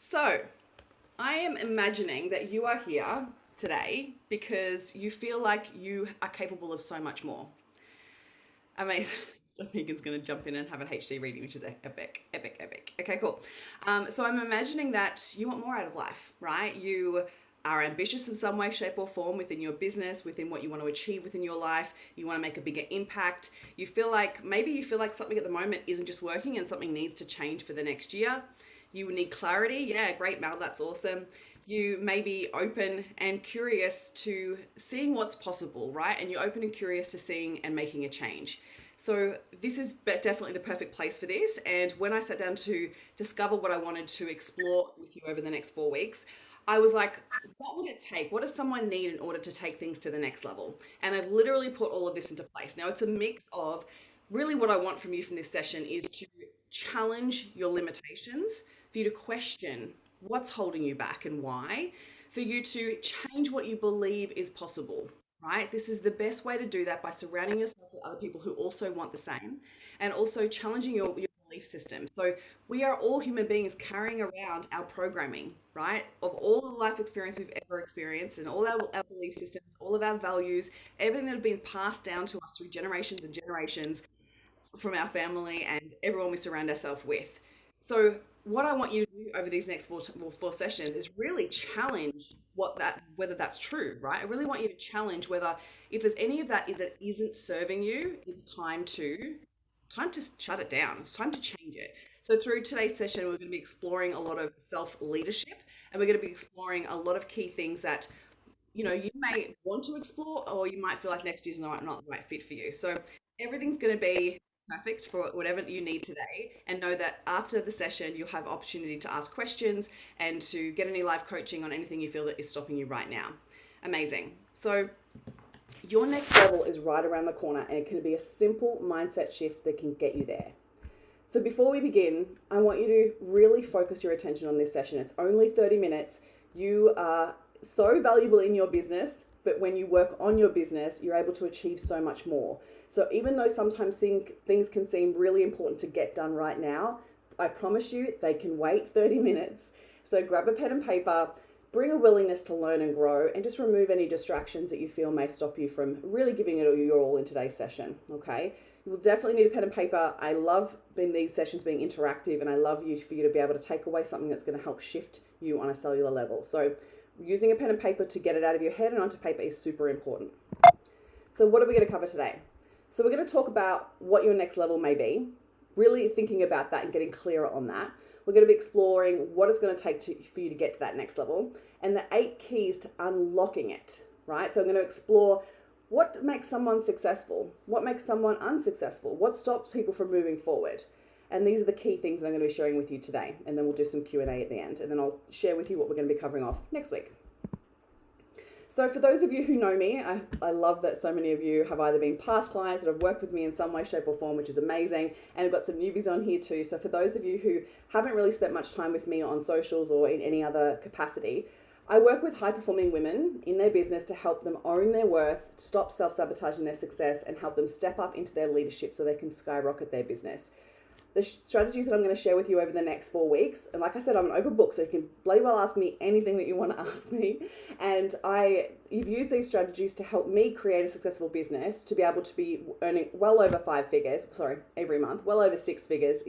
So, I am imagining that you are here today because you feel like you are capable of so much more. I mean, Megan's going to jump in and have an HD reading, which is epic, epic, epic. Okay, cool. So I'm imagining that you want more out of life, right? You are ambitious in some way, shape, or form within your business, within what you want to achieve within your life. You want to make a bigger impact. Maybe you feel like something at the moment isn't just working and something needs to change for the next year. You need clarity. Yeah, great, Mel. That's awesome. You may be open and curious to seeing what's possible, right? And you're open and curious to seeing and making a change. So this is definitely the perfect place for this. And when I sat down to discover what I wanted to explore with you over the next 4 weeks, I was like, what would it take? What does someone need in order to take things to the next level? And I've literally put all of this into place. Now it's a mix of really what I want from you from this session is to challenge your limitations, for you to question what's holding you back and why, for you to change what you believe is possible, right? This is the best way to do that by surrounding yourself with other people who also want the same and also challenging your belief system. So we are all human beings carrying around our programming, right? Of all the life experience we've ever experienced and all our belief systems, all of our values, everything that have been passed down to us through generations and generations from our family and everyone we surround ourselves with. So what I want you to do over these next four sessions is really challenge whether that's true, right? I really want you to challenge whether if there's any of that isn't serving you, it's time to shut it down. It's time to change it. So through today's session, we're going to be exploring a lot of self leadership, and we're going to be exploring a lot of key things that you may want to explore, or you might feel like next year's not the right fit for you. So everything's going to be perfect for whatever you need today, and know that after the session you'll have opportunity to ask questions and to get any live coaching on anything you feel that is stopping you right now. Amazing. So your next level is right around the corner, and it can be a simple mindset shift that can get you there. So before we begin, I want you to really focus your attention on this session. It's only 30 minutes. You are so valuable in your business, but when you work on your business, you're able to achieve so much more. So even though sometimes things can seem really important to get done right now, I promise you they can wait 30 minutes. So grab a pen and paper, bring a willingness to learn and grow, and just remove any distractions that you feel may stop you from really giving it your all in today's session, okay? You will definitely need a pen and paper. I love these sessions being interactive, and I love for you to be able to take away something that's going to help shift you on a cellular level. So using a pen and paper to get it out of your head and onto paper is super important. So what are we going to cover today? So we're going to talk about what your next level may be, really thinking about that and getting clearer on that. We're going to be exploring what it's going to take for you to get to that next level and the 8 keys to unlocking it, right? So I'm going to explore what makes someone successful, what makes someone unsuccessful, what stops people from moving forward. And these are the key things that I'm going to be sharing with you today. And then we'll do some Q&A at the end. And then I'll share with you what we're going to be covering off next week. So for those of you who know me, I love that so many of you have either been past clients that have worked with me in some way, shape or form, which is amazing. And I've got some newbies on here too. So for those of you who haven't really spent much time with me on socials or in any other capacity, I work with high-performing women in their business to help them own their worth, stop self-sabotaging their success, and help them step up into their leadership so they can skyrocket their business. The strategies that I'm going to share with you over the next 4 weeks, and like I said, I'm an open book, so you can bloody well ask me anything that you want to ask me. And you've used these strategies to help me create a successful business, to be able to be earning well over 5 figures, every month, well over 6 figures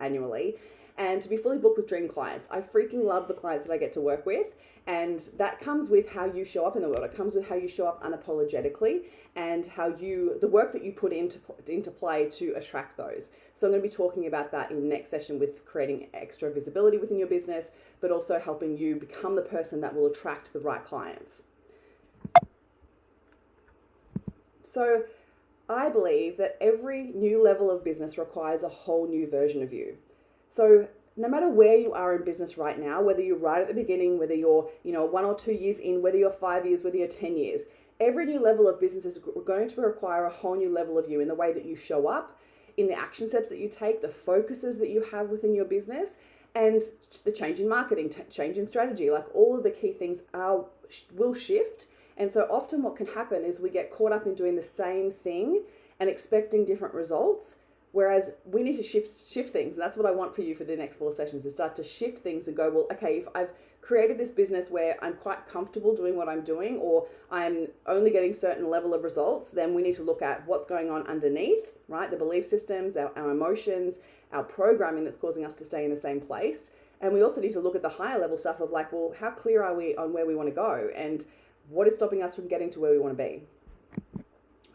annually, and to be fully booked with dream clients. I freaking love the clients that I get to work with, and that comes with how you show up in the world. It comes with how you show up unapologetically, and the work that you put into play to attract those. So I'm going to be talking about that in the next session, with creating extra visibility within your business, but also helping you become the person that will attract the right clients. So I believe that every new level of business requires a whole new version of you. So no matter where you are in business right now, whether you're right at the beginning, whether you're 1 or 2 years in, whether you're 5 years, whether you're 10 years, every new level of business is going to require a whole new level of you in the way that you show up, in the action steps that you take, the focuses that you have within your business, and the change in marketing, change in strategy. Like all of the key things will shift. And so often what can happen is we get caught up in doing the same thing and expecting different results, Whereas we need to shift things. And that's what I want for you for the next 4 sessions, is start to shift things and go, well, okay, if I've created this business where I'm quite comfortable doing what I'm doing, or I'm only getting certain level of results, then we need to look at what's going on underneath, right? The belief systems, our emotions, our programming that's causing us to stay in the same place. And we also need to look at the higher level stuff of like, well, how clear are we on where we want to go? And what is stopping us from getting to where we want to be?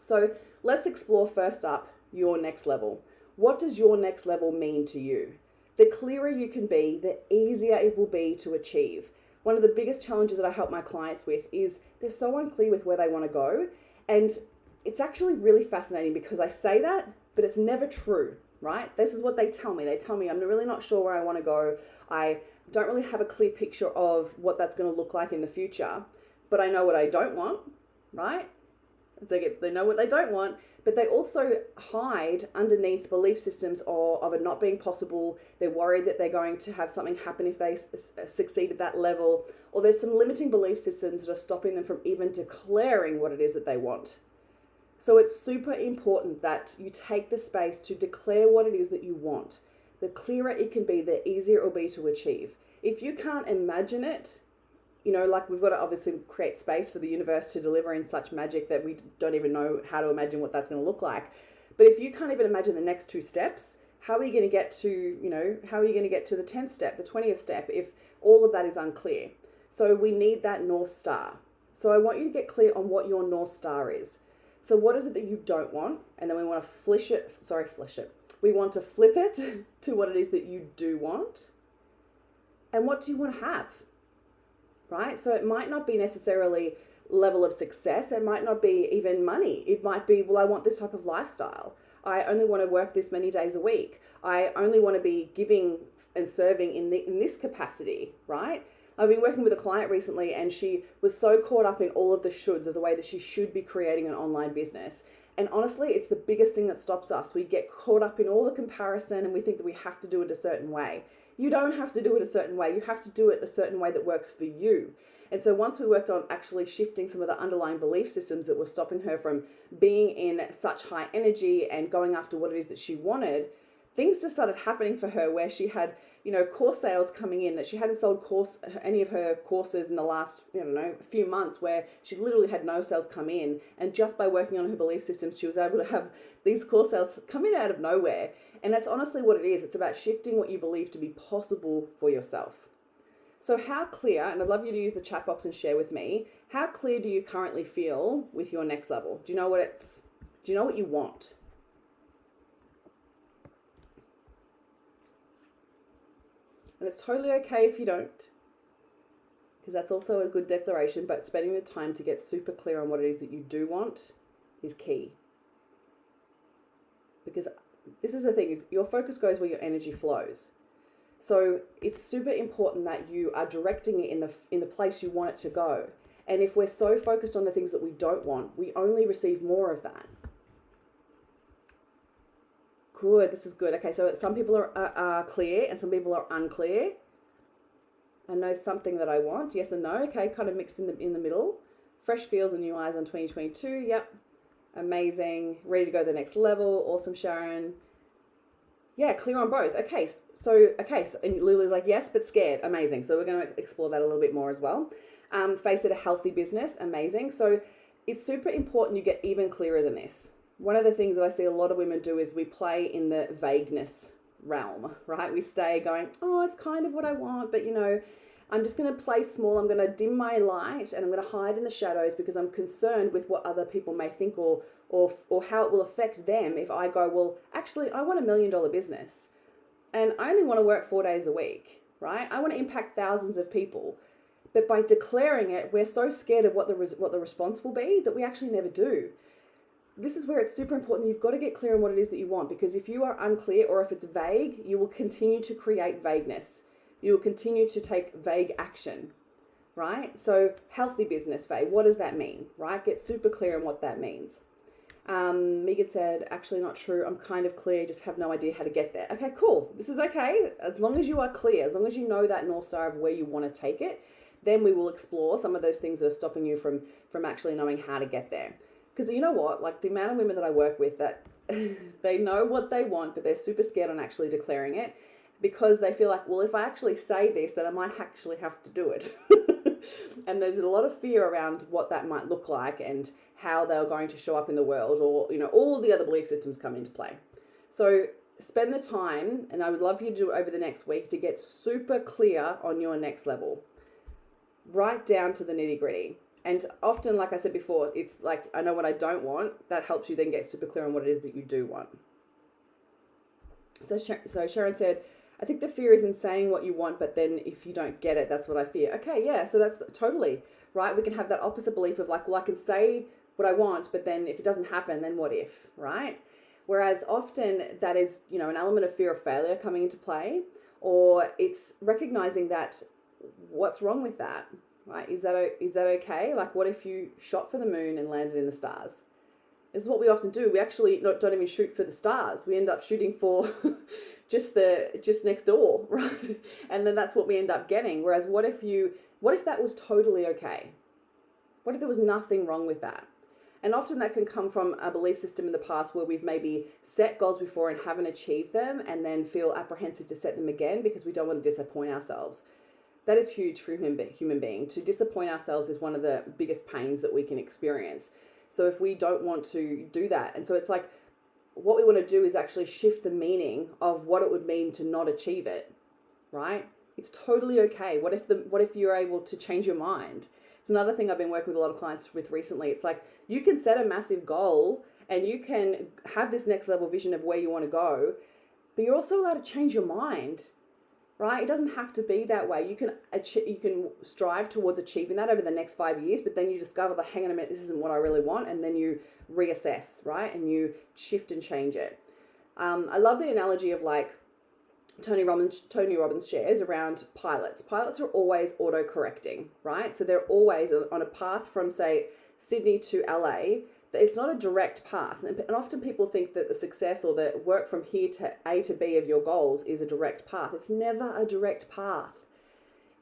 So let's explore first up your next level. What does your next level mean to you? The clearer you can be, the easier it will be to achieve. One of the biggest challenges that I help my clients with is they're so unclear with where they want to go. And it's actually really fascinating because I say that, but it's never true, right? This is what they tell me. They tell me, I'm really not sure where I want to go. I don't really have a clear picture of what that's going to look like in the future, but I know what I don't want, right? They know what they don't want, but they also hide underneath belief systems of it not being possible. They're worried that they're going to have something happen if they succeed at that level, or there's some limiting belief systems that are stopping them from even declaring what it is that they want. So it's super important that you take the space to declare what it is that you want. The clearer it can be, the easier it will be to achieve. If you can't imagine it, you know, like we've got to obviously create space for the universe to deliver in such magic that we don't even know how to imagine what that's going to look like. But if you can't even imagine the next 2 steps, how are you going to get to, you know, how are you going to get to the 10th step, the 20th step, if all of that is unclear? So we need that North Star. So I want you to get clear on what your North Star is. So what is it that you don't want? And then we want to flip it. We want to flip it to what it is that you do want. And what do you want to have? Right? So it might not be necessarily level of success. It might not be even money. It might be, well, I want this type of lifestyle. I only want to work this many days a week. I only want to be giving and serving in this capacity, right? I've been working with a client recently, and she was so caught up in all of the shoulds of the way that she should be creating an online business. And honestly, it's the biggest thing that stops us. We get caught up in all the comparison, and we think that we have to do it a certain way. You don't have to do it a certain way. You have to do it a certain way that works for you. And so once we worked on actually shifting some of the underlying belief systems that were stopping her from being in such high energy and going after what it is that she wanted, things just started happening for her where she had, you know, course sales coming in that she hadn't sold any of her courses in the last, few months, where she literally had no sales come in. And just by working on her belief systems, she was able to have these course sales come in out of nowhere. And that's honestly what it is. It's about shifting what you believe to be possible for yourself. So how clear, and I'd love you to use the chat box and share with me, how clear do you currently feel with your next level? Do you know what you want? And it's totally okay if you don't, because that's also a good declaration, but spending the time to get super clear on what it is that you do want is key. Because this is the thing, is your focus goes where your energy flows. So it's super important that you are directing it in the place you want it to go. And if we're so focused on the things that we don't want, we only receive more of that. Good, this is good. Okay, so some people are clear and some people are unclear. I know something that I want, yes and no. Okay, kind of mixed in the middle. Fresh feels and new eyes on 2022. Yep, amazing. Ready to go to the next level. Awesome, Sharon. Yeah, clear on both. Okay, so and Lulu's like, yes, but scared. Amazing. So we're going to explore that a little bit more as well. Face it, a healthy business. Amazing. So it's super important you get even clearer than this. One of the things that I see a lot of women do is we play in the vagueness realm, right? We stay going, oh, it's kind of what I want, but I'm just going to play small. I'm going to dim my light and I'm going to hide in the shadows because I'm concerned with what other people may think or how it will affect them if I go, well, actually, I want $1 million business and I only want to work 4 days a week, right? I want to impact thousands of people. But by declaring it, we're so scared of what the response will be that we actually never do. This is where it's super important. You've got to get clear on what it is that you want, because if you are unclear or if it's vague, you will continue to create vagueness. You will continue to take vague action, right? So healthy business, Faye, what does that mean, right? Get super clear on what that means. Megan said, actually not true. I'm kind of clear, just have no idea how to get there. Okay, cool. This is okay. As long as you are clear, as long as you know that North Star of where you want to take it, then we will explore some of those things that are stopping you from actually knowing how to get there. Because you know what, like the amount of women that I work with that they know what they want, but they're super scared on actually declaring it because they feel like, well, if I actually say this, then I might actually have to do it. And there's a lot of fear around what that might look like and how they're going to show up in the world, or, you know, all the other belief systems come into play. So spend the time, and I would love you to do over the next week to get super clear on your next level, right down to the nitty gritty. And often, like I said before, it's like, I know what I don't want. That helps you then get super clear on what it is that you do want. So Sharon said, I think the fear is in saying what you want, but then if you don't get it, that's what I fear. Okay, yeah, so that's totally right. We can have that opposite belief of like, well, I can say what I want, but then if it doesn't happen, then what if, right? Whereas often that is, you know, an element of fear of failure coming into play, or it's recognizing that what's wrong with that, right? Is that okay? Like, what if you shot for the moon and landed in the stars? This is what we often do. We actually don't even shoot for the stars. We end up shooting for just next door, right? And then that's what we end up getting. Whereas what if that was totally okay? What if there was nothing wrong with that? And often that can come from a belief system in the past where we've maybe set goals before and haven't achieved them, and then feel apprehensive to set them again because we don't want to disappoint ourselves. That is huge for human being. To disappoint ourselves is one of the biggest pains that we can experience. So if we don't want to do that, and so it's like, what we want to do is actually shift the meaning of what it would mean to not achieve it, right? It's totally okay. What if you're able to change your mind? It's another thing I've been working with a lot of clients with recently. It's like, you can set a massive goal and you can have this next level vision of where you want to go, but you're also allowed to change your mind, right? It doesn't have to be that way. You can strive towards achieving that over the next 5 years, but then you discover that, hang on a minute, this isn't what I really want, and then you reassess, right? And you shift and change it. I love the analogy of like Tony Robbins shares around pilots. Pilots are always auto-correcting, right? So they're always on a path from, say, Sydney to LA. It's not a direct path. And often people think that the success or the work from here to A to B of your goals is a direct path. It's never a direct path.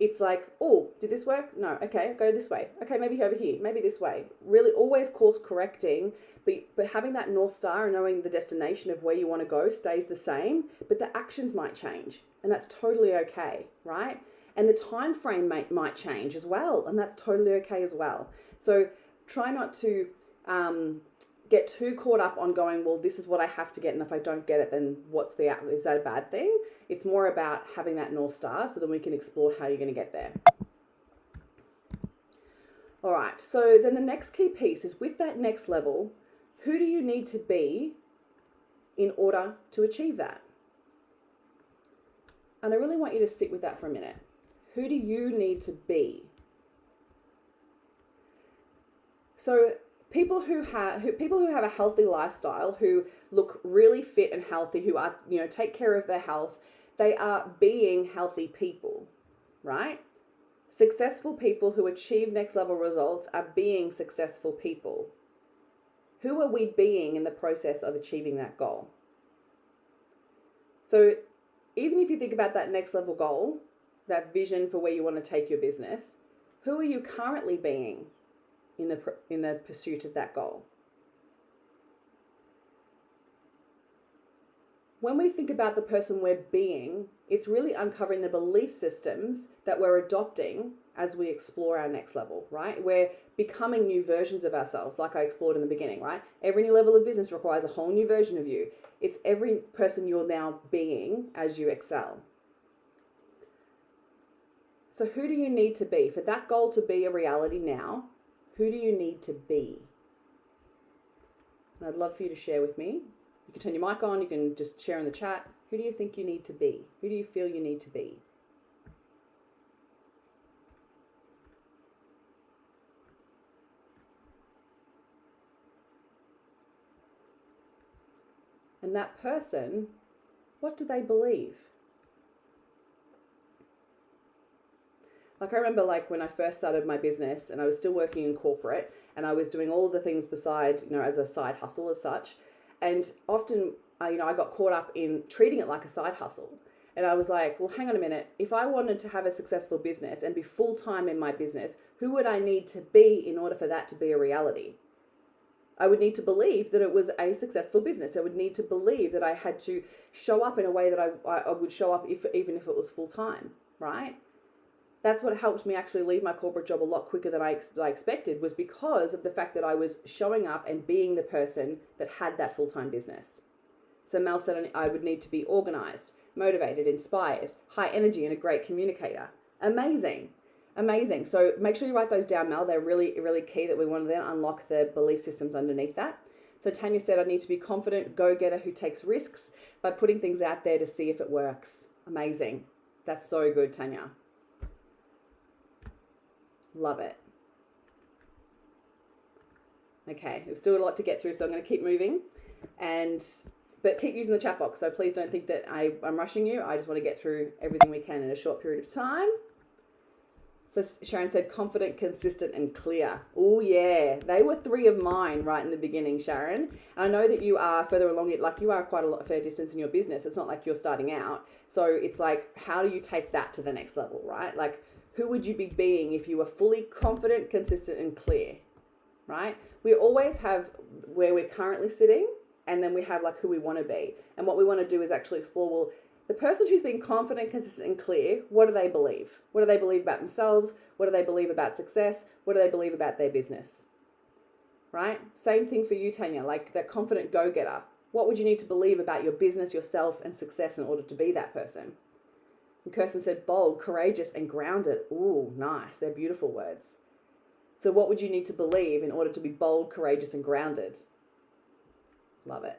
It's like, oh, did this work? No. Okay, go this way. Okay, maybe over here, maybe this way. Really always course correcting, but having that North Star and knowing the destination of where you want to go stays the same, but the actions might change, and that's totally okay, right? And the time frame might change as well, and that's totally okay as well. So try not to get too caught up on going, well, this is what I have to get, and if I don't get it, then is that a bad thing? It's more about having that North Star so then we can explore how you're going to get there. All right, so then the next key piece is, with that next level, who do you need to be in order to achieve that? And I really want you to sit with that for a minute. Who do you need to be? So people who have a healthy lifestyle, who look really fit and healthy, who are, take care of their health, they are being healthy people, right? Successful people who achieve next level results are being successful people. Who are we being in the process of achieving that goal? So even if you think about that next level goal, that vision for where you want to take your business, who are you currently being in the pursuit of that goal? When we think about the person we're being, it's really uncovering the belief systems that we're adopting as we explore our next level, right? We're becoming new versions of ourselves, like I explored in the beginning, right? Every new level of business requires a whole new version of you. It's every person you're now being as you excel. So who do you need to be? For that goal to be a reality now, who do you need to be? And I'd love for you to share with me. You can turn your mic on, you can just share in the chat. Who do you think you need to be? Who do you feel you need to be? And that person, what do they believe? Like, I remember, like, when I first started my business and I was still working in corporate and I was doing all the things beside, as a side hustle as such. And often, I got caught up in treating it like a side hustle. And I was like, well, hang on a minute. If I wanted to have a successful business and be full-time in my business, who would I need to be in order for that to be a reality? I would need to believe that it was a successful business. I would need to believe that I had to show up in a way that I would show up even if it was full time, right? That's what helped me actually leave my corporate job a lot quicker than I expected, was because of the fact that I was showing up and being the person that had that full-time business. So Mel said I would need to be organized, motivated, inspired, high energy, and a great communicator. Amazing. Amazing. So make sure you write those down, Mel. They're really, really key that we want to then unlock the belief systems underneath that. So Tanya said, I need to be confident, go-getter who takes risks by putting things out there to see if it works. Amazing. That's so good, Tanya. Love it. Okay, we've still got a lot to get through, so I'm going to keep moving, but keep using the chat box. So please don't think that I'm rushing you. I just want to get through everything we can in a short period of time. So Sharon said, confident, consistent, and clear. Oh yeah, they were 3 of mine right in the beginning, Sharon. And I know that you are further along it, like you are quite a fair distance in your business. It's not like you're starting out. So it's like, how do you take that to the next level, right? Like, who would you be being if you were fully confident, consistent, and clear, right? We always have where we're currently sitting, and then we have like who we want to be. And what we want to do is actually explore, well, the person who's being confident, consistent, and clear, what do they believe? What do they believe about themselves? What do they believe about success? What do they believe about their business? Right? Same thing for you, Tanya, like that confident go-getter. What would you need to believe about your business, yourself, and success in order to be that person? And Kirsten said, bold, courageous, and grounded. Ooh, nice. They're beautiful words. So what would you need to believe in order to be bold, courageous, and grounded? Love it.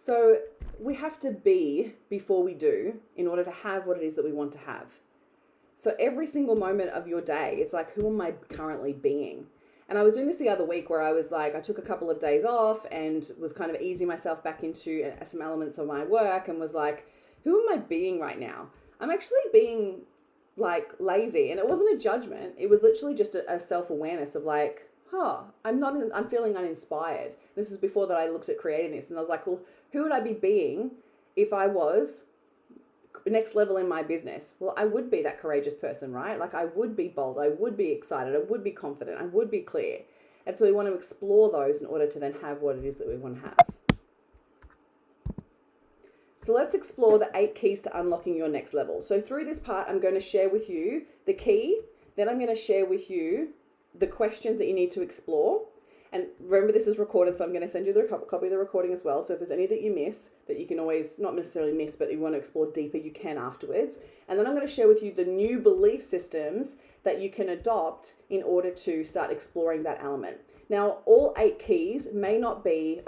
So we have to be before we do in order to have what it is that we want to have. So every single moment of your day, it's like, who am I currently being? And I was doing this the other week where I was like, I took a couple of days off and was kind of easing myself back into some elements of my work and was like, who am I being right now? I'm actually being like lazy, and it wasn't a judgment. It was literally just a self-awareness of like, I'm feeling uninspired. This is before that I looked at creating this, and I was like, well, who would I be being if I was next level in my business? Well, I would be that courageous person, right? Like I would be bold, I would be excited, I would be confident, I would be clear. And so we want to explore those in order to then have what it is that we want to have. So let's explore the 8 keys to unlocking your next level. So through this part, I'm going to share with you the key, then I'm going to share with you the questions that you need to explore. And remember, this is recorded, so I'm going to send you the copy of the recording as well. So if there's any that you miss, that you can always, not necessarily miss, but you want to explore deeper, you can afterwards. And then I'm going to share with you the new belief systems that you can adopt in order to start exploring that element. Now, all 8 keys may not be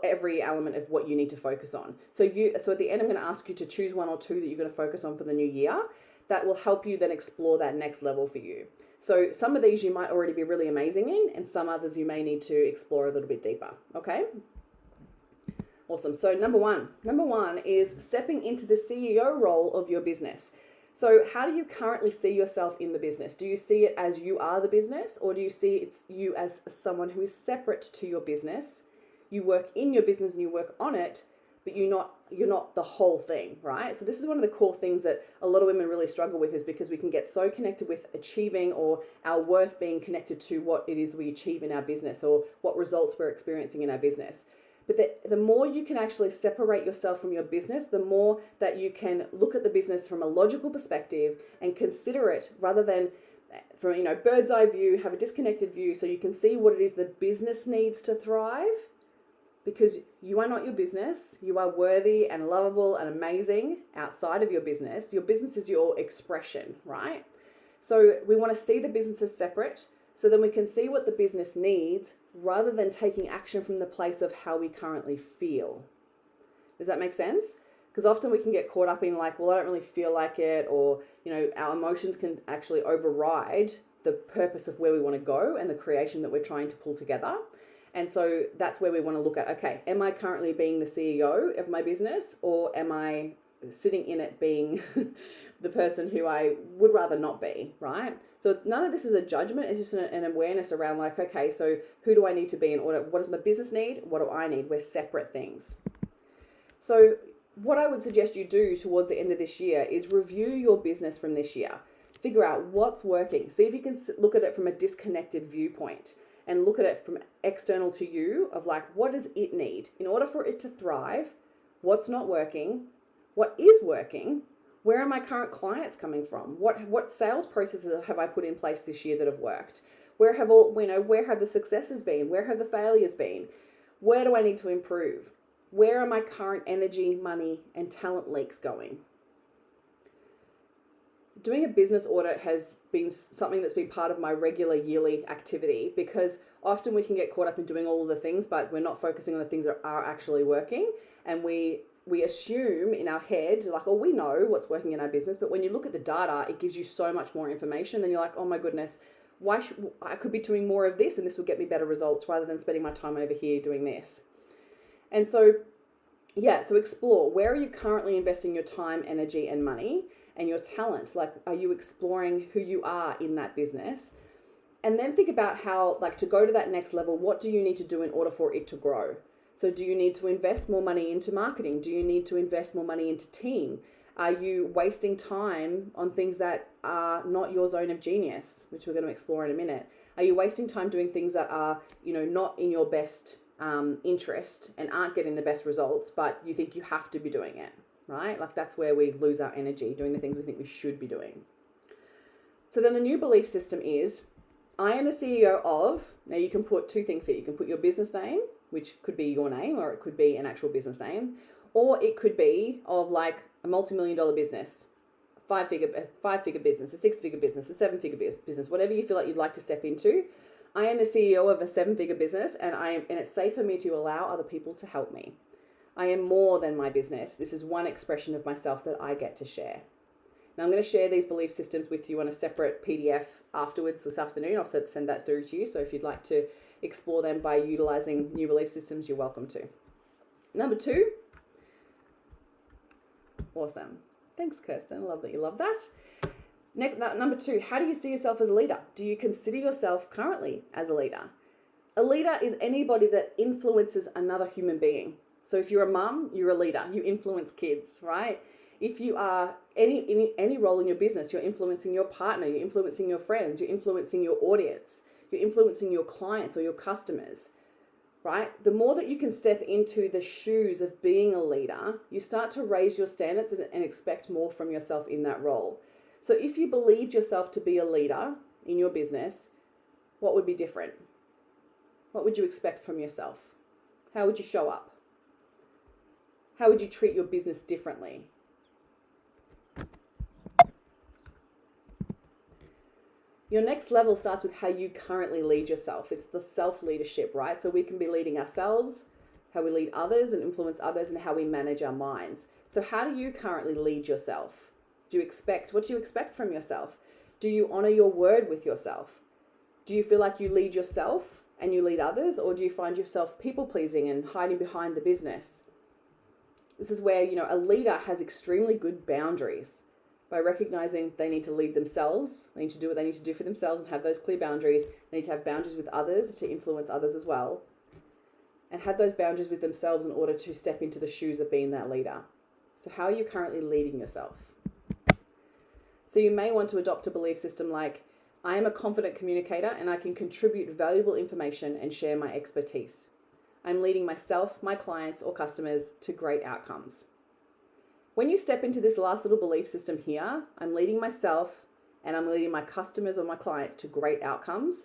every element of what you need to focus on. So at the end, I'm going to ask you to choose 1 or 2 that you're going to focus on for the new year. That will help you then explore that next level for you. So some of these you might already be really amazing in, and some others you may need to explore a little bit deeper. Okay? Awesome. So number one is stepping into the CEO role of your business. So how do you currently see yourself in the business? Do you see it as you are the business, or do you see it's you as someone who is separate to your business? You work in your business and you work on it, but you're not the whole thing, right? So this is one of the core things that a lot of women really struggle with, is because we can get so connected with achieving, or our worth being connected to what it is we achieve in our business or what results we're experiencing in our business. But the more you can actually separate yourself from your business, the more that you can look at the business from a logical perspective and consider it rather than from, bird's eye view, have a disconnected view, so you can see what it is the business needs to thrive. Because you are not your business. You are worthy and lovable and amazing outside of your business. Your business is your expression, right? So we want to see the business as separate, so then we can see what the business needs rather than taking action from the place of how we currently feel. Does that make sense? Because often we can get caught up in like, well, I don't really feel like it, or, our emotions can actually override the purpose of where we want to go and the creation that we're trying to pull together. And so that's where we want to look at, okay, am I currently being the CEO of my business, or am I sitting in it being the person who I would rather not be, right? So none of this is a judgment. It's just an awareness around like, okay, so who do I need to be in order? What does my business need? What do I need? We're separate things. So what I would suggest you do towards the end of this year is review your business from this year. figure out what's working. See if you can look at it from a disconnected viewpoint and look at it from external to you of like, what does it need in order for it to thrive? What's not working? What is working? Where are my current clients coming from? What sales processes have I put in place this year that have worked? Where have the successes been? Where have the failures been? Where do I need to improve? Where are my current energy, money, and talent leaks going? Doing a business audit has been something that's been part of my regular yearly activity, because often we can get caught up in doing all of the things, but we're not focusing on the things that are actually working. And we assume in our head, like, oh, we know what's working in our business. But when you look at the data, it gives you so much more information. Then you're like, oh my goodness, I could be doing more of this and this will get me better results rather than spending my time over here doing this. And so, yeah, so explore, where are you currently investing your time, energy, and money and your talent? Like, are you exploring who you are in that business? And then think about how, like, to go to that next level, what do you need to do in order for it to grow? So do you need to invest more money into marketing? Do you need to invest more money into team? Are you wasting time on things that are not your zone of genius, which we're going to explore in a minute? Are you wasting time doing things that are, not in your best interest and aren't getting the best results, but you think you have to be doing it, right? Like, that's where we lose our energy, doing the things we think we should be doing. So then the new belief system is, I am the CEO of, now you can put two things here. You can put your business name, which could be your name, or it could be an actual business name, or it could be of like a multi-million-dollar business, five-figure business, a six-figure business, a seven-figure business, whatever you feel like you'd like to step into. I am the CEO of a seven-figure business, and it's safe for me to allow other people to help me. I am more than my business. This is one expression of myself that I get to share. Now, I'm going to share these belief systems with you on a separate PDF afterwards this afternoon. I'll send that through to you. So if you'd like to explore them by utilizing new belief systems, you're welcome to. Number 2. Awesome. Thanks, Kirsten. Love that you love that. Next, number 2, how do you see yourself as a leader? Do you consider yourself currently as a leader? A leader is anybody that influences another human being. So if you're a mum, you're a leader. You influence kids, right? If you are any role in your business, you're influencing your partner, you're influencing your friends, you're influencing your audience, you're influencing your clients or your customers, right? The more that you can step into the shoes of being a leader, you start to raise your standards and expect more from yourself in that role. So if you believed yourself to be a leader in your business, what would be different? What would you expect from yourself? How would you show up? How would you treat your business differently? Your next level starts with how you currently lead yourself. It's the self-leadership, right? So we can be leading ourselves, how we lead others and influence others, and how we manage our minds. So how do you currently lead yourself? What do you expect from yourself? Do you honor your word with yourself? Do you feel like you lead yourself and you lead others, or do you find yourself people-pleasing and hiding behind the business? This is where, a leader has extremely good boundaries. By recognizing they need to lead themselves, they need to do what they need to do for themselves and have those clear boundaries. They need to have boundaries with others to influence others as well, and have those boundaries with themselves in order to step into the shoes of being that leader. So how are you currently leading yourself? So you may want to adopt a belief system like, I am a confident communicator and I can contribute valuable information and share my expertise. I'm leading myself, my clients, or customers to great outcomes. When you step into this last little belief system here, I'm leading myself and I'm leading my customers or my clients to great outcomes.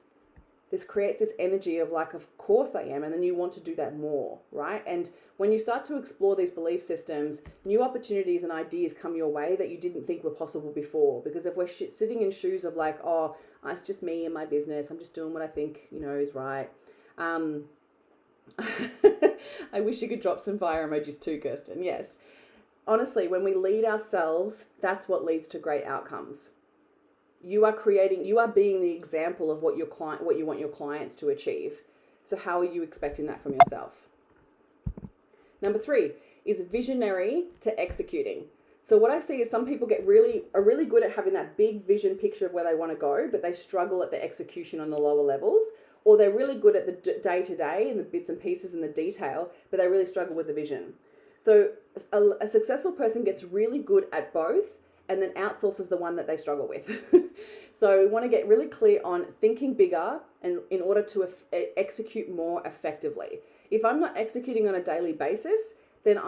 This creates this energy of like, of course I am. And then you want to do that more, right? And when you start to explore these belief systems, new opportunities and ideas come your way that you didn't think were possible before. Because if we're sitting in shoes of like, oh, it's just me and my business, I'm just doing what I think, is right. I wish you could drop some fire emojis too, Kirsten. Yes. Honestly, when we lead ourselves, that's what leads to great outcomes. You are being the example of what you want your clients to achieve. So how are you expecting that from yourself? Number 3 is visionary to executing. So what I see is some people are really good at having that big vision picture of where they want to go, but they struggle at the execution on the lower levels, or they're really good at the day-to-day and the bits and pieces and the detail, but they really struggle with the vision. So a successful person gets really good at both and then outsource is the one that they struggle with. So we want to get really clear on thinking bigger and in order to execute more effectively. If I'm not executing on a daily basis, then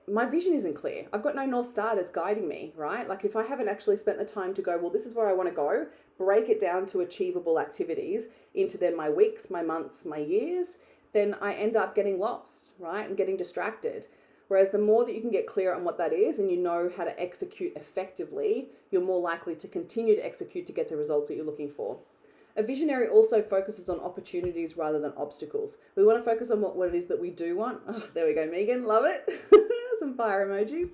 my vision isn't clear. I've got no North Star that's guiding me, right? Like if I haven't actually spent the time to go, well, this is where I want to go, break it down to achievable activities into then my weeks, my months, my years, then I end up getting lost, right? And getting distracted. Whereas the more that you can get clear on what that is and you know how to execute effectively, you're more likely to continue to execute to get the results that you're looking for. A visionary also focuses on opportunities rather than obstacles. We want to focus on what it is that we do want. Oh, there we go, Megan, love it. Some fire emojis.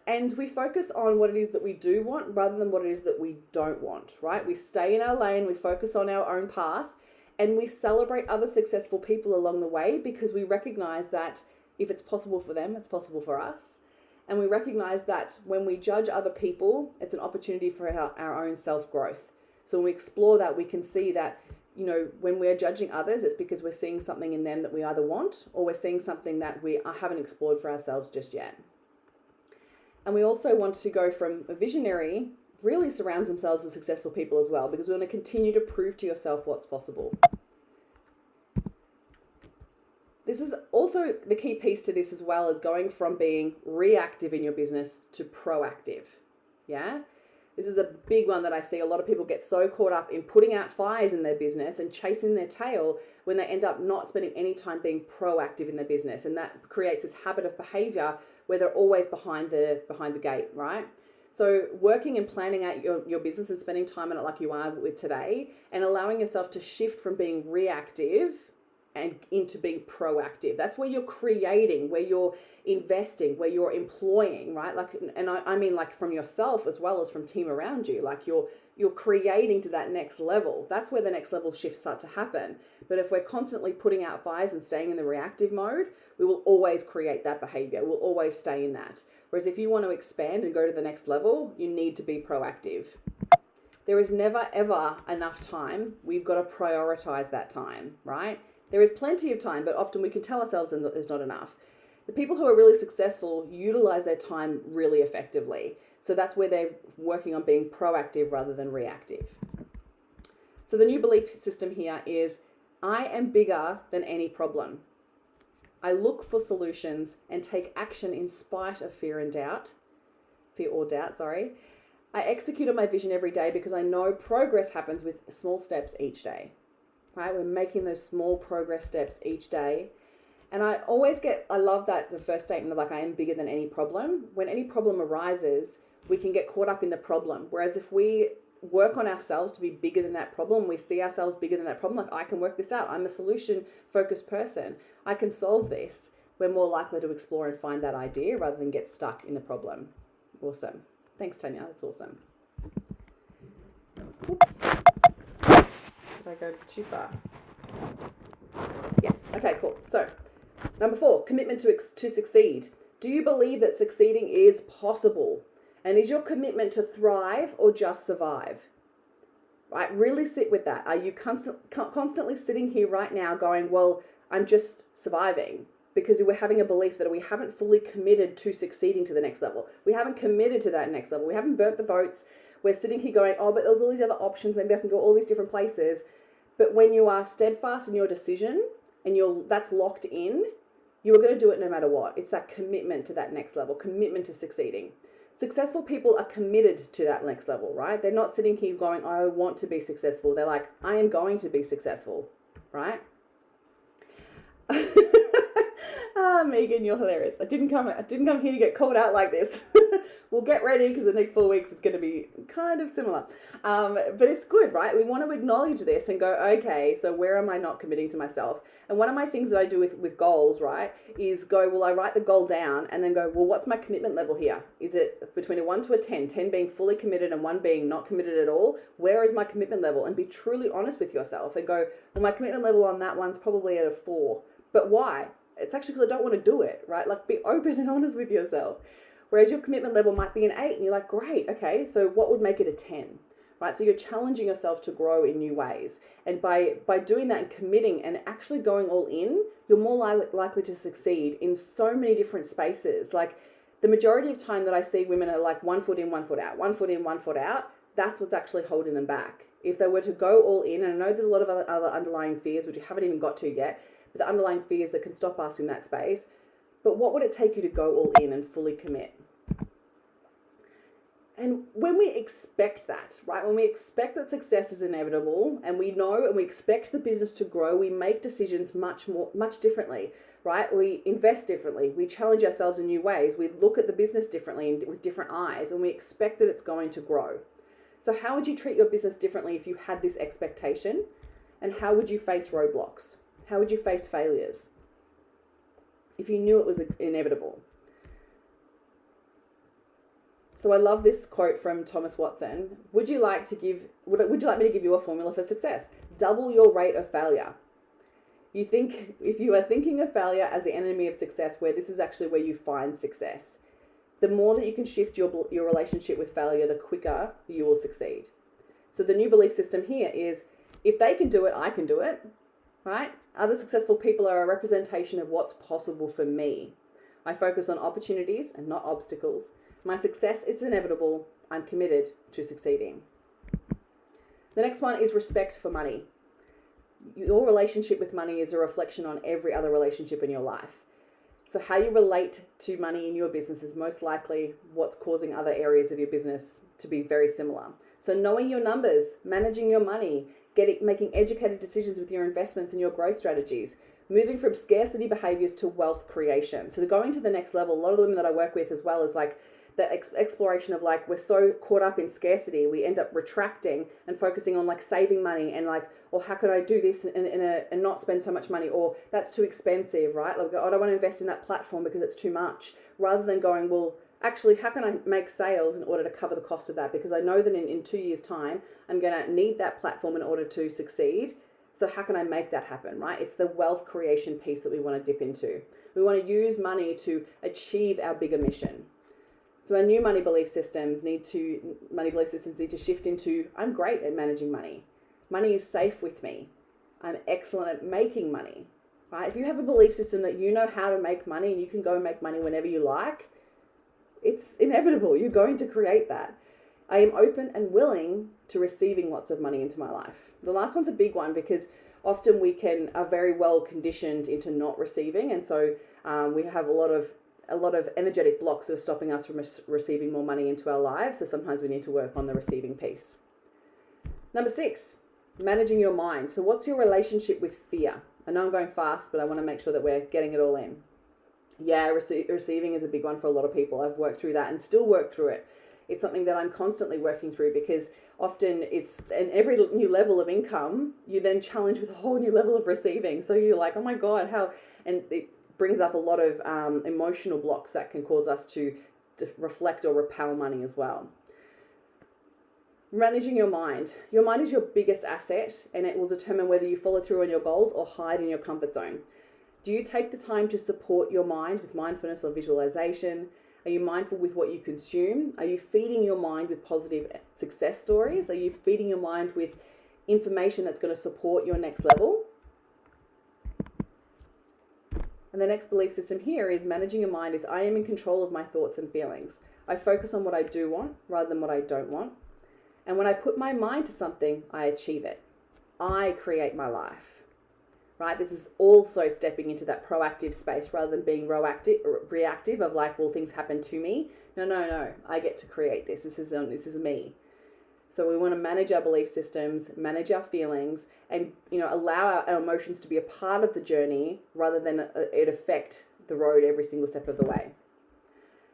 And we focus on what it is that we do want rather than what it is that we don't want, right? We stay in our lane, we focus on our own path, and we celebrate other successful people along the way because we recognize that if it's possible for them, it's possible for us. And we recognize that when we judge other people, it's an opportunity for our own self-growth. So when we explore that, we can see that, you know, when we're judging others, it's because we're seeing something in them that we either want or we're seeing something that we haven't explored for ourselves just yet. And we also want to go from a visionary really surrounds themselves with successful people as well, because we want to continue to prove to yourself what's possible. This is also the key piece to this as well, as going from being reactive in your business to proactive. Yeah. This is a big one that I see. A lot of people get so caught up in putting out fires in their business and chasing their tail when they end up not spending any time being proactive in their business. And that creates this habit of behavior where they're always behind the gate, right? So working and planning out your business and spending time on it like you are with today, and allowing yourself to shift from being reactive and into being proactive. That's where you're creating, where you're investing, where you're employing, right? Like, and I mean like from yourself as well as from team around you. Like you're creating to that next level. That's where the next level shifts start to happen. But if we're constantly putting out fires and staying in the reactive mode, we will always create that behavior. We'll always stay in that. Whereas if you want to expand and go to the next level, you need to be proactive. There is never ever enough time. We've got to prioritize that time, right? There is plenty of time, but often we can tell ourselves there's not enough. The people who are really successful utilize their time really effectively. So that's where they're working on being proactive rather than reactive. So the new belief system here is, I am bigger than any problem. I look for solutions and take action in spite of fear or doubt. I execute on my vision every day because I know progress happens with small steps each day. Right? We're making those small progress steps each day. And I love that the first statement of like, I am bigger than any problem. When any problem arises, we can get caught up in the problem. Whereas if we work on ourselves to be bigger than that problem, we see ourselves bigger than that problem, like I can work this out. I'm a solution focused person. I can solve this. We're more likely to explore and find that idea rather than get stuck in the problem. Awesome. Thanks, Tanya. That's awesome. Oops. Did I go too far? Yes. Okay, cool. So, number 4, commitment to succeed. Do you believe that succeeding is possible? And is your commitment to thrive or just survive? Right? Really sit with that. Are you constantly sitting here right now going, well, I'm just surviving? Because we're having a belief that we haven't fully committed to succeeding to the next level. We haven't committed to that next level. We haven't burnt the boats. We're sitting here going, oh, but there's all these other options. Maybe I can go all these different places. But when you are steadfast in your decision and that's locked in, you're going to do it no matter what. It's that commitment to that next level, commitment to succeeding. Successful people are committed to that next level, right? They're not sitting here going, I want to be successful. They're like, I am going to be successful, right? Megan, you're hilarious. I didn't come here to get called out like this. We'll get ready because the next 4 weeks is going to be kind of similar. But it's good, right? We want to acknowledge this and go, okay, so where am I not committing to myself? And one of my things that I do with goals, right, is go, well, I write the goal down and then go, well, what's my commitment level here? Is it between a 1 to a 10, 10 being fully committed and 1 being not committed at all? Where is my commitment level? And be truly honest with yourself and go, well, my commitment level on that one's probably at a 4. But why? It's actually because I don't want to do it, right? Like, be open and honest with yourself. Whereas your commitment level might be an 8 and you're like, great, okay, so what would make it a 10? Right? So you're challenging yourself to grow in new ways. And by doing that and committing and actually going all in, you're more likely to succeed in so many different spaces. Like, The majority of time that I see women are like 1 foot in, 1 foot out, 1 foot in, 1 foot out. That's what's actually holding them back. If they were to go all in, and I know there's a lot of other underlying fears, which you haven't even got to yet, but the underlying fears that can stop us in that space. But what would it take you to go all in and fully commit? And when we expect that, right, when we expect that success is inevitable, and we know and we expect the business to grow, we make decisions much differently, right? We invest differently. We challenge ourselves in new ways. We look at the business differently with different eyes, and we expect that it's going to grow. So how would you treat your business differently if you had this expectation? And how would you face roadblocks? How would you face failures if you knew it was inevitable? So I love this quote from Thomas Watson. Would you like me to give you a formula for success? Double your rate of failure. If you are thinking of failure as the enemy of success, where this is actually where you find success, the more that you can shift your relationship with failure, the quicker you will succeed. So the new belief system here is, if they can do it, I can do it, right? Other successful people are a representation of what's possible for me. I focus on opportunities and not obstacles. My success is inevitable. I'm committed to succeeding. The next one is respect for money. Your relationship with money is a reflection on every other relationship in your life. So how you relate to money in your business is most likely what's causing other areas of your business to be very similar. So knowing your numbers, managing your money, making educated decisions with your investments and your growth strategies, moving from scarcity behaviors to wealth creation. So going to the next level, a lot of the women that I work with as well is like the exploration of like, we're so caught up in scarcity, we end up retracting and focusing on like saving money and like, or how could I do this and not spend so much money, or that's too expensive, right? Like, I don't want to invest in that platform because it's too much, rather than going, well, actually, how can I make sales in order to cover the cost of that? Because I know that in 2 years' time, I'm going to need that platform in order to succeed. So how can I make that happen, right? It's the wealth creation piece that we want to dip into. We want to use money to achieve our bigger mission. So our new money belief systems need to shift into, I'm great at managing money. Money is safe with me. I'm excellent at making money, right? If you have a belief system that you know how to make money and you can go and make money whenever you like, it's inevitable. You're going to create that. I am open and willing to receiving lots of money into my life. The last one's a big one because often we are very well conditioned into not receiving, and so we have a lot of energetic blocks that are stopping us from receiving more money into our lives. So sometimes we need to work on the receiving piece. Number 6, managing your mind. So what's your relationship with fear? I know I'm going fast, but I want to make sure that we're getting it all in. Yeah, receiving is a big one for a lot of people. I've worked through that and still work through it. It's something that I'm constantly working through because often in every new level of income, you then challenge with a whole new level of receiving. So you're like, oh my God, how? And it brings up a lot of emotional blocks that can cause us to reflect or repel money as well. Managing your mind. Your mind is your biggest asset, and it will determine whether you follow through on your goals or hide in your comfort zone. Do you take the time to support your mind with mindfulness or visualization? Are you mindful with what you consume? Are you feeding your mind with positive success stories? Are you feeding your mind with information that's going to support your next level? And the next belief system here is managing your mind is, I am in control of my thoughts and feelings. I focus on what I do want rather than what I don't want. And when I put my mind to something, I achieve it. I create my life, right? This is also stepping into that proactive space rather than being reactive of like, well, things happen to me. No. I get to create this. This is me. So we want to manage our belief systems, manage our feelings, and allow our emotions to be a part of the journey rather than it affect the road every single step of the way.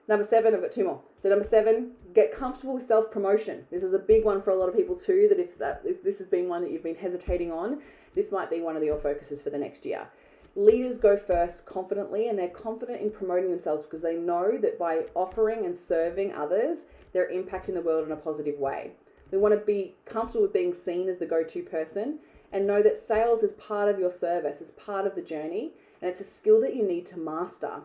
Number 7, I've got 2 more. So number 7, get comfortable with self-promotion. This is a big one for a lot of people too, that if this has been one that you've been hesitating on, this might be one of your focuses for the next year. Leaders go first confidently, and they're confident in promoting themselves because they know that by offering and serving others, they're impacting the world in a positive way. We want to be comfortable with being seen as the go-to person and know that sales is part of your service, it's part of the journey, and it's a skill that you need to master.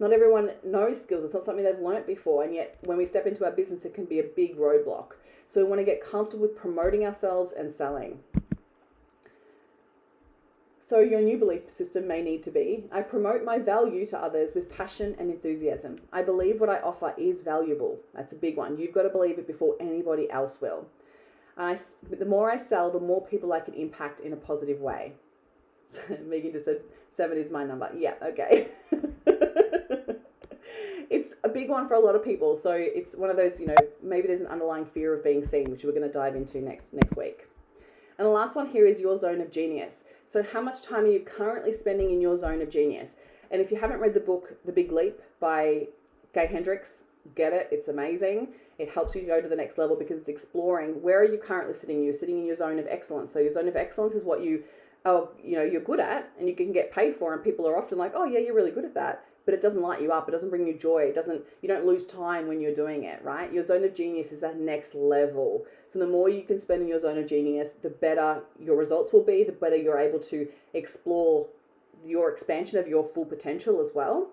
Not everyone knows skills. It's not something they've learnt before, and yet when we step into our business, it can be a big roadblock. So we want to get comfortable with promoting ourselves and selling. So your new belief system may need to be, I promote my value to others with passion and enthusiasm. I believe what I offer is valuable. That's a big one. You've got to believe it before anybody else will. The more I sell, the more people I can impact in a positive way. Megan just said, 7 is my number. Yeah, okay. It's a big one for a lot of people. So it's one of those, maybe there's an underlying fear of being seen, which we're going to dive into next week. And the last one here is your zone of genius. So how much time are you currently spending in your zone of genius? And if you haven't read the book, The Big Leap by Gay Hendricks, get it. It's amazing. It helps you go to the next level because it's exploring where are you currently sitting. You're sitting in your zone of excellence. So your zone of excellence is what you're good at and you can get paid for. And people are often like, oh yeah, you're really good at that. But it doesn't light you up. It doesn't bring you joy. You don't lose time when you're doing it, right? Your zone of genius is that next level. So the more you can spend in your zone of genius, the better your results will be, the better you're able to explore your expansion of your full potential as well.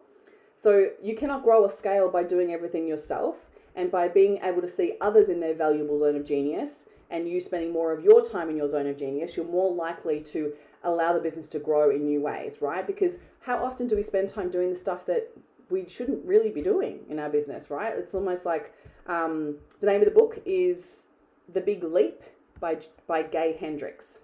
So you cannot grow a scale by doing everything yourself, and by being able to see others in their valuable zone of genius and you spending more of your time in your zone of genius, you're more likely to allow the business to grow in new ways, right? Because how often do we spend time doing the stuff that we shouldn't really be doing in our business, right? It's almost like the name of the book is The Big Leap by Gay Hendricks.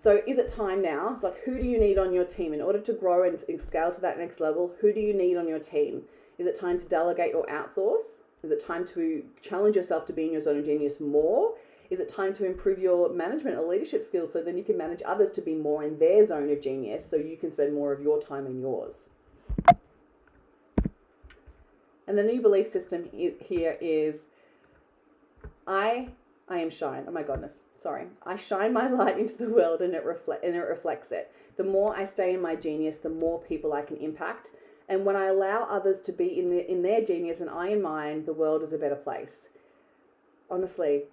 So is it time now? It's like, who do you need on your team in order to grow and scale to that next level? Who do you need on your team? Is it time to delegate or outsource? Is it time to challenge yourself to be in your zone of genius more? Is it time to improve your management or leadership skills so then you can manage others to be more in their zone of genius so you can spend more of your time in yours? And the new belief system here is, I am shine. Oh my goodness. Sorry. I shine my light into the world and it reflects it. The more I stay in my genius, the more people I can impact. And when I allow others to be in their genius and I in mine, the world is a better place. Honestly,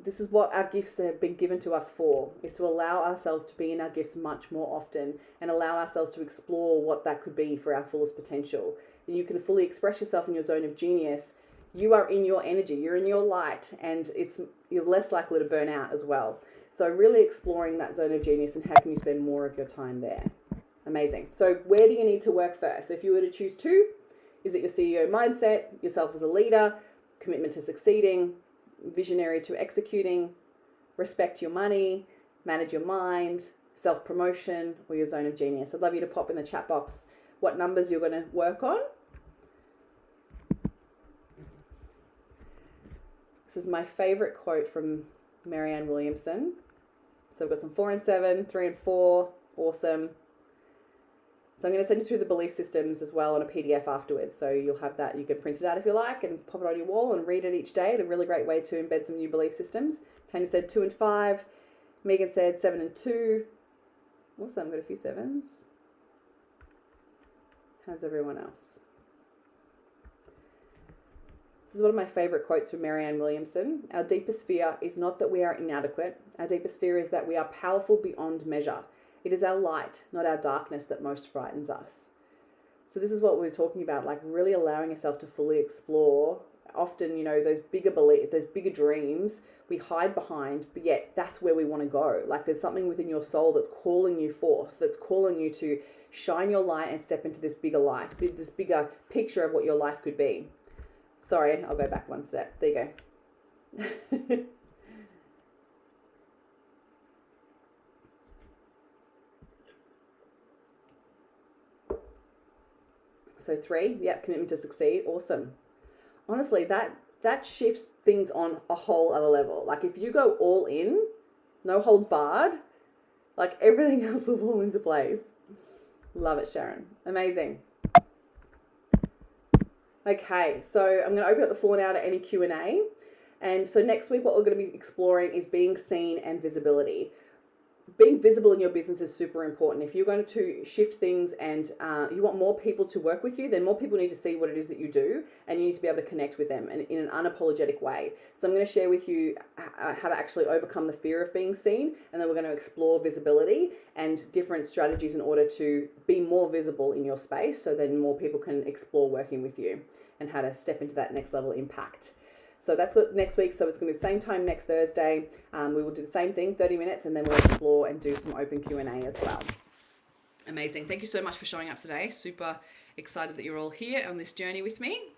this is what our gifts have been given to us for, is to allow ourselves to be in our gifts much more often and allow ourselves to explore what that could be for our fullest potential. And you can fully express yourself in your zone of genius. You are in your energy, you're in your light, and you're less likely to burn out as well. So really exploring that zone of genius and how can you spend more of your time there. Amazing. So where do you need to work first? So if you were to choose 2, is it your CEO mindset, yourself as a leader, commitment to succeeding, visionary to executing, respect your money, manage your mind, self-promotion, or your zone of genius? I'd love you to pop in the chat box what numbers you're going to work on. This is my favorite quote from Marianne Williamson. So I've got some 4 and 7, 3 and 4. Awesome. So I'm going to send you through the belief systems as well on a PDF afterwards. So you'll have that. You can print it out if you like and pop it on your wall and read it each day. It's a really great way to embed some new belief systems. Tanya said 2 and 5. Megan said 7 and 2. Also, I've got a few 7s. How's everyone else? This is one of my favorite quotes from Marianne Williamson. Our deepest fear is not that we are inadequate. Our deepest fear is that we are powerful beyond measure. It is our light, not our darkness, that most frightens us. So this is what we're talking about, like really allowing yourself to fully explore. Often, those bigger dreams we hide behind, but yet that's where we want to go. Like there's something within your soul that's calling you forth, that's calling you to shine your light and step into this bigger light, this bigger picture of what your life could be. Sorry, I'll go back one step. There you go. So 3, yep, commitment to succeed. Awesome. Honestly, that shifts things on a whole other level. Like if you go all in, no holds barred, like everything else will fall into place. Love it, Sharon. Amazing. Okay, so I'm going to open up the floor now to any Q&A. And so next week, what we're going to be exploring is being seen and visibility. Being visible in your business is super important. If you're going to shift things and you want more people to work with you, then more people need to see what it is that you do, and you need to be able to connect with them in an unapologetic way. So I'm going to share with you how to actually overcome the fear of being seen, and then we're going to explore visibility and different strategies in order to be more visible in your space so then more people can explore working with you and how to step into that next level impact. So that's what next week. So it's going to be the same time next Thursday. We will do the same thing, 30 minutes, and then we'll explore and do some open Q&A as well. Amazing. Thank you so much for showing up today. Super excited that you're all here on this journey with me.